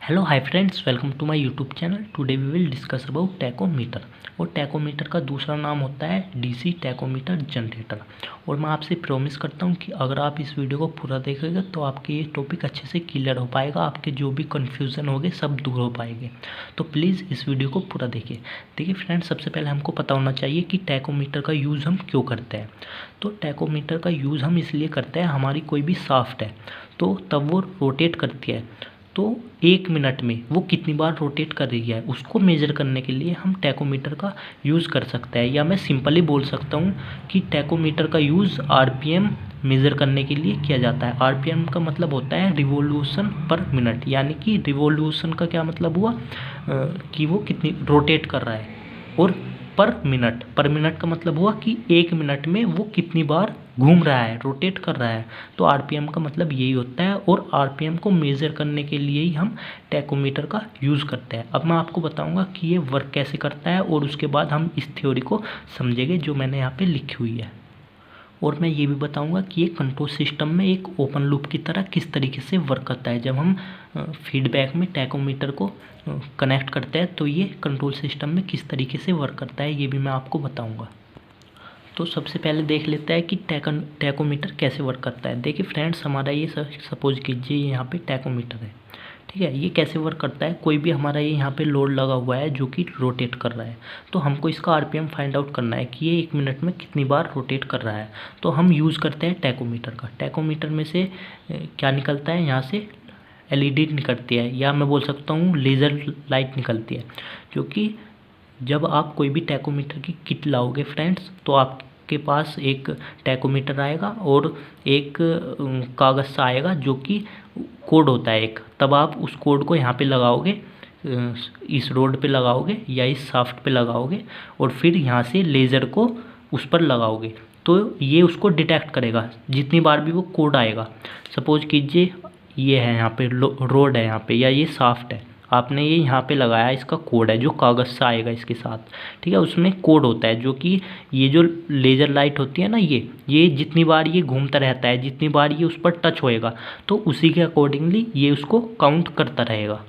Hello hi friends, welcome to my YouTube channel. Today we will discuss about tachometer. और tachometer का दूसरा नाम होता है डीसी टैकोमीटर जनरेटर। और मैं आपसे प्रॉमिस करता हूँ कि अगर आप इस वीडियो को पूरा देखेंगे तो आपके ये टॉपिक अच्छे से क्लियर हो पाएगा, आपके जो भी कन्फ्यूज़न होंगे सब दूर हो पाएंगे। तो प्लीज़ इस वीडियो को पूरा देखिए। देखिए फ्रेंड्स, सबसे पहले हमको पता होना चाहिए कि टैकोमीटर का यूज़ हम क्यों करते हैं। तो टैकोमीटर का यूज़ हम इसलिए करते हैं, हमारी कोई भी शाफ्ट है तो तब वो रोटेट करती है, तो 1 मिनट में वो कितनी बार रोटेट कर रही है उसको मेज़र करने के लिए हम टैकोमीटर का यूज़ कर सकते हैं। या मैं सिंपली बोल सकता हूँ कि टैकोमीटर का यूज़ आरपीएम मेज़र करने के लिए किया जाता है। आरपीएम का मतलब होता है रिवॉल्यूशन पर मिनट, यानी कि रिवॉल्यूशन का क्या मतलब हुआ कि वो कितनी रोटेट कर रहा है, और पर मिनट का मतलब हुआ कि 1 मिनट में वो कितनी बार घूम रहा है, रोटेट कर रहा है। तो आरपीएम का मतलब यही होता है, और आरपीएम को मेज़र करने के लिए ही हम टैकोमीटर का यूज़ करते हैं। अब मैं आपको बताऊंगा कि ये वर्क कैसे करता है, और उसके बाद हम इस थ्योरी को समझेंगे जो मैंने यहाँ पे लिखी हुई है। और मैं ये भी बताऊंगा कि ये कंट्रोल सिस्टम में एक ओपन लूप की तरह किस तरीके से वर्क करता है। जब हम फीडबैक में टैकोमीटर को कनेक्ट करते हैं तो ये कंट्रोल सिस्टम में किस तरीके से वर्क करता है, ये भी मैं आपको बताऊंगा। तो सबसे पहले देख लेते हैं कि टैकोमीटर कैसे वर्क करता है। देखिए फ्रेंड्स, हमारा ये सपोज कीजिए यहाँ पे टैकोमीटर है, ठीक है। ये कैसे वर्क करता है, कोई भी हमारा ये यहाँ पे लोड लगा हुआ है जो कि रोटेट कर रहा है, तो हमको इसका आरपीएम फाइंड आउट करना है कि ये 1 मिनट में कितनी बार रोटेट कर रहा है। तो हम यूज़ करते हैं टैकोमीटर का। टैकोमीटर में से क्या निकलता है, यहाँ से एलईडी निकलती है, या मैं बोल सकता हूँ लेज़र लाइट निकलती है। क्योंकि जब आप कोई भी टैकोमीटर की किट लाओगे फ्रेंड्स, तो आपके पास एक टैकोमीटर आएगा और एक कागज़ सा आएगा जो कि कोड होता है एक। तब आप उस कोड को यहाँ पे लगाओगे, इस रोड पे लगाओगे या इस शाफ्ट पे लगाओगे, और फिर यहाँ से लेज़र को उस पर लगाओगे, तो ये उसको डिटेक्ट करेगा जितनी बार भी वो कोड आएगा। सपोज कीजिए ये है यहाँ पे रोड है यहाँ पे, या ये शाफ्ट है, आपने ये यहाँ पे लगाया, इसका कोड है जो कागज़ से आएगा इसके साथ, ठीक है। उसमें कोड होता है जो कि ये जो लेज़र लाइट होती है ना, ये जितनी बार ये घूमता रहता है, जितनी बार ये उस पर टच होएगा, तो उसी के अकॉर्डिंगली ये उसको काउंट करता रहेगा।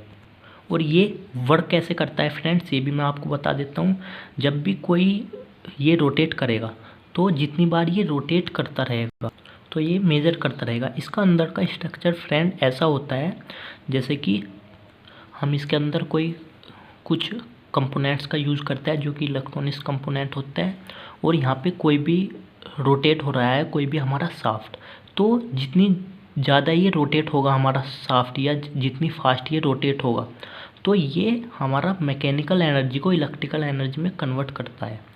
और ये वर्क कैसे करता है फ्रेंड्स, ये भी मैं आपको बता देता हूँ। जब भी कोई ये रोटेट करेगा तो जितनी बार ये रोटेट करता रहेगा तो ये मेज़र करता रहेगा। इसका अंदर का स्ट्रक्चर फ्रेंड ऐसा होता है जैसे कि हम इसके अंदर कोई कुछ कंपोनेंट्स का यूज़ करते हैं जो कि इलेक्ट्रॉनिक्स कंपोनेंट होता है। और यहाँ पे कोई भी रोटेट हो रहा है, कोई भी हमारा शाफ्ट, तो जितनी ज़्यादा ये रोटेट होगा हमारा शाफ्ट, या जितनी फास्ट ये रोटेट होगा, तो ये हमारा मैकेनिकल एनर्जी को इलेक्ट्रिकल एनर्जी में कन्वर्ट करता है।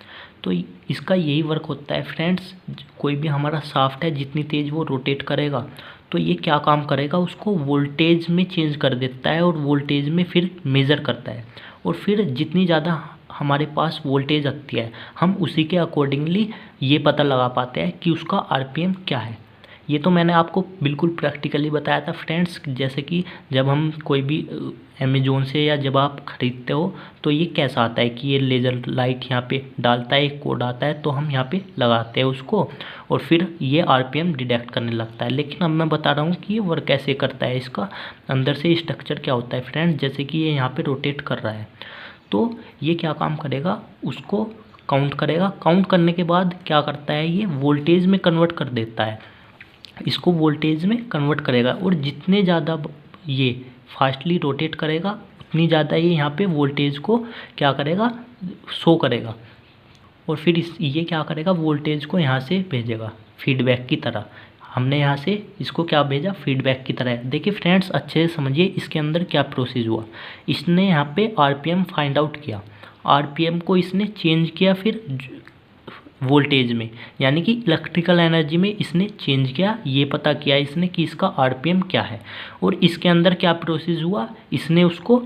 तो इसका यही वर्क होता है फ्रेंड्स। कोई भी हमारा शाफ्ट है, जितनी तेज़ वो रोटेट करेगा तो ये क्या काम करेगा, उसको वोल्टेज में चेंज कर देता है, और वोल्टेज में फिर मेज़र करता है। और फिर जितनी ज़्यादा हमारे पास वोल्टेज आती है, हम उसी के अकॉर्डिंगली ये पता लगा पाते हैं कि उसका आरपीएम क्या है। ये तो मैंने आपको बिल्कुल प्रैक्टिकली बताया था फ्रेंड्स। जैसे कि जब हम कोई भी अमेज़ोन से, या जब आप ख़रीदते हो, तो ये कैसा आता है कि ये लेज़र लाइट यहाँ पे डालता है, एक कोड आता है, तो हम यहाँ पे लगाते हैं उसको, और फिर ये आरपीएम डिटेक्ट करने लगता है। लेकिन अब मैं बता रहा हूँ कि ये वर्क कैसे करता है, इसका अंदर से स्ट्रक्चर क्या होता है फ्रेंड्स। जैसे कि ये यहाँ पर रोटेट कर रहा है, तो ये क्या काम करेगा, उसको काउंट करेगा। काउंट करने के बाद क्या करता है, ये वोल्टेज में कन्वर्ट कर देता है, इसको वोल्टेज में कन्वर्ट करेगा। और जितने ज़्यादा ये फास्टली रोटेट करेगा, उतनी ज़्यादा ये यहाँ पे वोल्टेज को क्या करेगा, शो करेगा। और फिर ये क्या करेगा, वोल्टेज को यहाँ से भेजेगा फीडबैक की तरह। हमने यहाँ से इसको क्या भेजा, फीडबैक की तरह। देखिए फ्रेंड्स, अच्छे से समझिए इसके अंदर क्या प्रोसेस हुआ। इसने यहाँ पे आरपीएम फाइंड आउट किया, आरपीएम को इसने चेंज किया, फिर वोल्टेज में, यानी कि इलेक्ट्रिकल एनर्जी में इसने चेंज किया। ये पता किया इसने कि इसका आरपीएम क्या है, और इसके अंदर क्या प्रोसेस हुआ, इसने उसको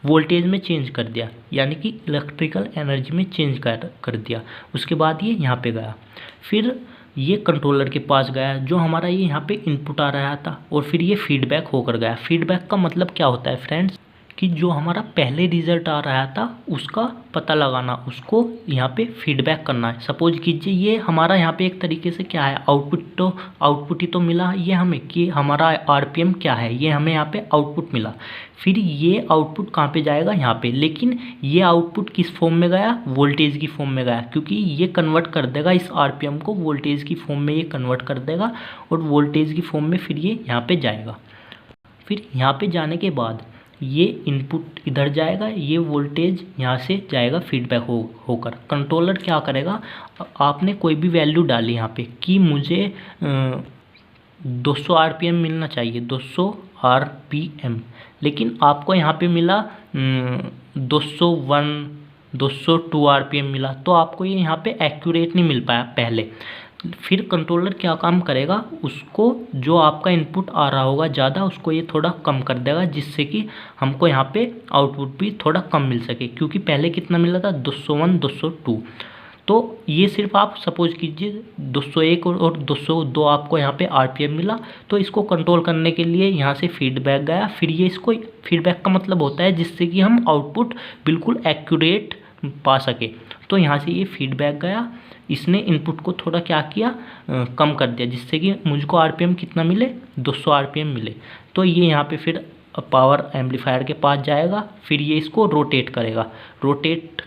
वोल्टेज में चेंज कर दिया, यानी कि इलेक्ट्रिकल एनर्जी में चेंज कर दिया। उसके बाद ये यहाँ पे गया, फिर ये कंट्रोलर के पास गया जो हमारा ये यहाँ पे इनपुट आ रहा था, और फिर ये फीडबैक होकर गया। फीडबैक का मतलब क्या होता है फ्रेंड्स, कि जो हमारा पहले रिज़ल्ट आ रहा था उसका पता लगाना, उसको यहाँ पे फीडबैक करना है। सपोज कीजिए ये हमारा यहाँ पे एक तरीके से क्या है, आउटपुट ही तो मिला ये हमें कि हमारा आरपीएम क्या है, ये हमें यहाँ पे आउटपुट मिला। फिर ये आउटपुट कहाँ पे जाएगा, यहाँ पे। लेकिन ये आउटपुट किस फॉर्म में गया, वोल्टेज की फॉर्म में गया, क्योंकि ये कन्वर्ट कर देगा इस आरपीएम को वोल्टेज की फॉर्म में, ये कन्वर्ट कर देगा और वोल्टेज की फॉर्म में फिर ये यहाँ पे जाएगा। फिर यहाँ पे जाने के बाद ये इनपुट इधर जाएगा, ये वोल्टेज यहाँ से जाएगा फीडबैक होकर। कंट्रोलर क्या करेगा, आपने कोई भी वैल्यू डाली यहाँ पे कि मुझे 200 आरपीएम मिलना चाहिए, 200 आरपीएम, लेकिन आपको यहाँ पे मिला 202 आरपीएम मिला, तो आपको ये यहाँ पे एक्यूरेट नहीं मिल पाया पहले। फिर कंट्रोलर क्या काम करेगा, उसको जो आपका इनपुट आ रहा होगा ज़्यादा, उसको ये थोड़ा कम कर देगा, जिससे कि हमको यहाँ पे आउटपुट भी थोड़ा कम मिल सके। क्योंकि पहले कितना मिला था, 201 202, तो ये सिर्फ आप सपोज कीजिए 201 और 202 आपको यहाँ पे आरपीएम मिला। तो इसको कंट्रोल करने के लिए यहाँ से फीडबैक गया। फिर ये इसको फीडबैक का मतलब होता है जिससे कि हम आउटपुट बिल्कुल एक्यूरेट पा सके। तो यहाँ से ये फीडबैक गया, इसने इनपुट को थोड़ा क्या किया, कम कर दिया, जिससे कि मुझको आरपीएम कितना मिले, 200 आरपीएम मिले। तो ये यहाँ पे फिर पावर एम्पलीफायर के पास जाएगा, फिर ये इसको रोटेट करेगा। रोटेट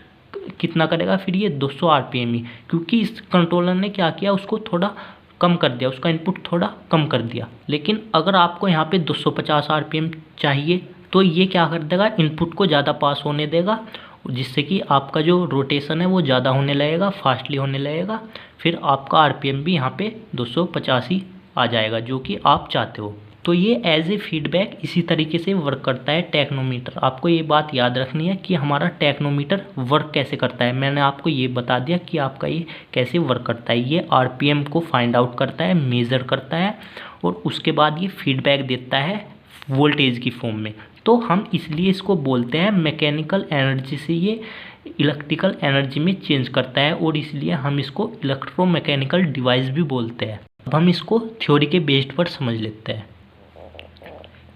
कितना करेगा, फिर ये 200 आरपीएम ही, क्योंकि इस कंट्रोलर ने क्या किया, उसको थोड़ा कम कर दिया, उसका इनपुट थोड़ा कम कर दिया। लेकिन अगर आपको यहाँ पे 250 आरपीएम चाहिए तो ये क्या कर देगा, इनपुट को ज़्यादा पास होने देगा, जिससे कि आपका जो रोटेशन है वो ज़्यादा होने लगेगा, फास्टली होने लगेगा। फिर आपका आरपीएम भी यहाँ पे 250 ही आ जाएगा, जो कि आप चाहते हो। तो ये एज ए फीडबैक इसी तरीके से वर्क करता है टेक्नोमीटर। आपको ये बात याद रखनी है कि हमारा टेक्नोमीटर वर्क कैसे करता है। मैंने आपको ये बता दिया कि आपका ये कैसे वर्क करता है। ये आरपीएम को फाइंड आउट करता है, मेज़र करता है, और उसके बाद ये फीडबैक देता है वोल्टेज की फॉर्म में। तो हम इसलिए इसको बोलते हैं मैकेनिकल एनर्जी से ये इलेक्ट्रिकल एनर्जी में चेंज करता है, और इसलिए हम इसको इलेक्ट्रोमैकेनिकल डिवाइस भी बोलते हैं। अब हम इसको थ्योरी के बेस्ड पर समझ लेते हैं।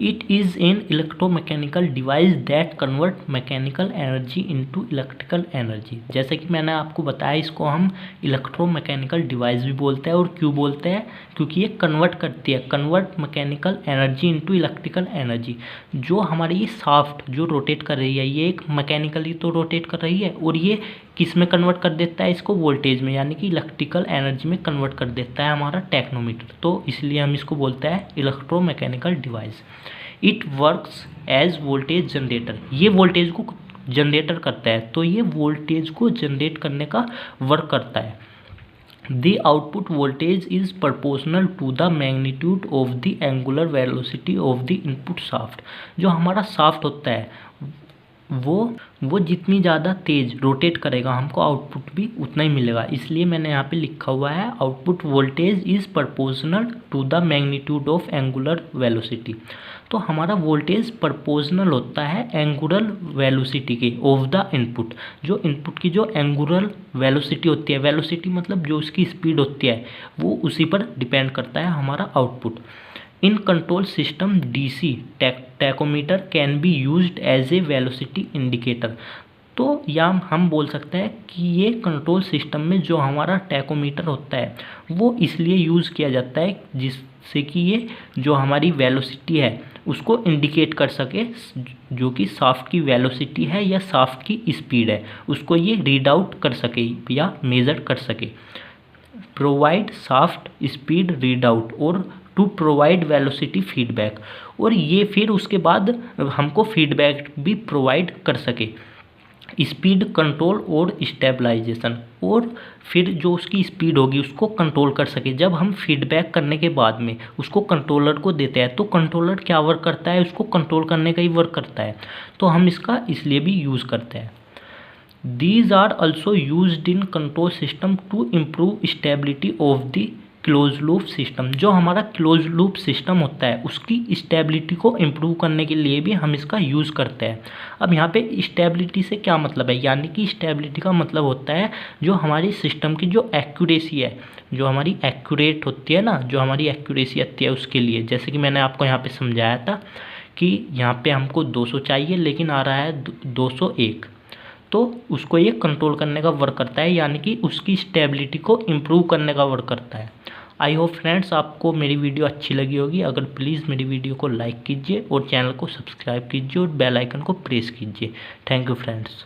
It is an electromechanical device that convert mechanical energy into electrical energy। जैसे कि मैंने आपको बताया, इसको हम इलेक्ट्रोमैकेनिकल डिवाइस भी बोलते हैं। और क्यों बोलते हैं, क्योंकि ये कन्वर्ट करती है, convert mechanical energy into electrical energy. जो हमारी ये शाफ्ट जो रोटेट कर रही है, ये एक मैकेनिकली तो रोटेट कर रही है, और ये किस में कन्वर्ट कर देता है, इसको वोल्टेज में, यानी कि इलेक्ट्रिकल एनर्जी में कन्वर्ट कर देता है हमारा टेक्नोमीटर। तो इसलिए हम इसको बोलते हैं electromechanical device. It works as voltage generator. ये वोल्टेज को जनरेटर करता है, तो ये वोल्टेज को जनरेट करने का वर्क करता है। The output voltage is proportional to the magnitude of the angular velocity of the input shaft। जो हमारा शाफ्ट होता है वो जितनी ज़्यादा तेज़ रोटेट करेगा, हमको आउटपुट भी उतना ही मिलेगा। इसलिए मैंने यहाँ पे लिखा हुआ है output voltage is proportional to the magnitude of angular velocity. तो हमारा वोल्टेज प्रपोर्शनल होता है एंगुलर वेलोसिटी के ऑफ द इनपुट। जो इनपुट की जो एंगुलर वेलोसिटी होती है, वेलोसिटी मतलब जो उसकी स्पीड होती है, वो उसी पर डिपेंड करता है हमारा output. In control system DC tachometer can be used as a velocity indicator. तो या हम बोल सकते हैं कि ये कंट्रोल सिस्टम में जो हमारा टैकोमीटर होता है वो इसलिए यूज़ किया जाता है जिससे कि ये जो हमारी वेलोसिटी है उसको इंडिकेट कर सके, जो कि शाफ्ट की वेलोसिटी है या शाफ्ट की स्पीड है, उसको ये रीड आउट कर सके या मेज़र कर सके। Provide shaft speed read out और टू प्रोवाइड वेलोसिटी फीडबैक। और ये फिर उसके बाद हमको फीडबैक भी प्रोवाइड कर सके, स्पीड कंट्रोल और स्टेबलाइजेशन, और फिर जो उसकी स्पीड होगी उसको कंट्रोल कर सके। जब हम फीडबैक करने के बाद में उसको कंट्रोलर को देते हैं, तो कंट्रोलर क्या वर्क करता है, उसको कंट्रोल करने का ही वर्क करता है। तो हम इसका इसलिए भी यूज़ करते हैं। These are also used in control system to improve stability of the close loop system. जो हमारा क्लोज लूप सिस्टम होता है उसकी स्टेबिलिटी को इम्प्रूव करने के लिए भी हम इसका यूज़ करते हैं। अब यहाँ पे स्टेबिलिटी से क्या मतलब है, यानी कि स्टेबिलिटी का मतलब होता है जो हमारी सिस्टम की जो एक्यूरेसी है, जो हमारी एक्यूरेट होती है ना, जो हमारी एक्यूरेसी आती है उसके लिए। जैसे कि मैंने आपको यहाँ पे समझाया था कि यहाँ पे हमको 200 चाहिए लेकिन आ रहा है 201, तो उसको ये कंट्रोल करने का वर्क करता है, यानी कि उसकी स्टेबिलिटी को इम्प्रूव करने का वर्क करता है। आई होप फ्रेंड्स आपको मेरी वीडियो अच्छी लगी होगी। अगर प्लीज़ मेरी वीडियो को लाइक कीजिए और चैनल को सब्सक्राइब कीजिए और बेल आइकन को प्रेस कीजिए। Thank you friends.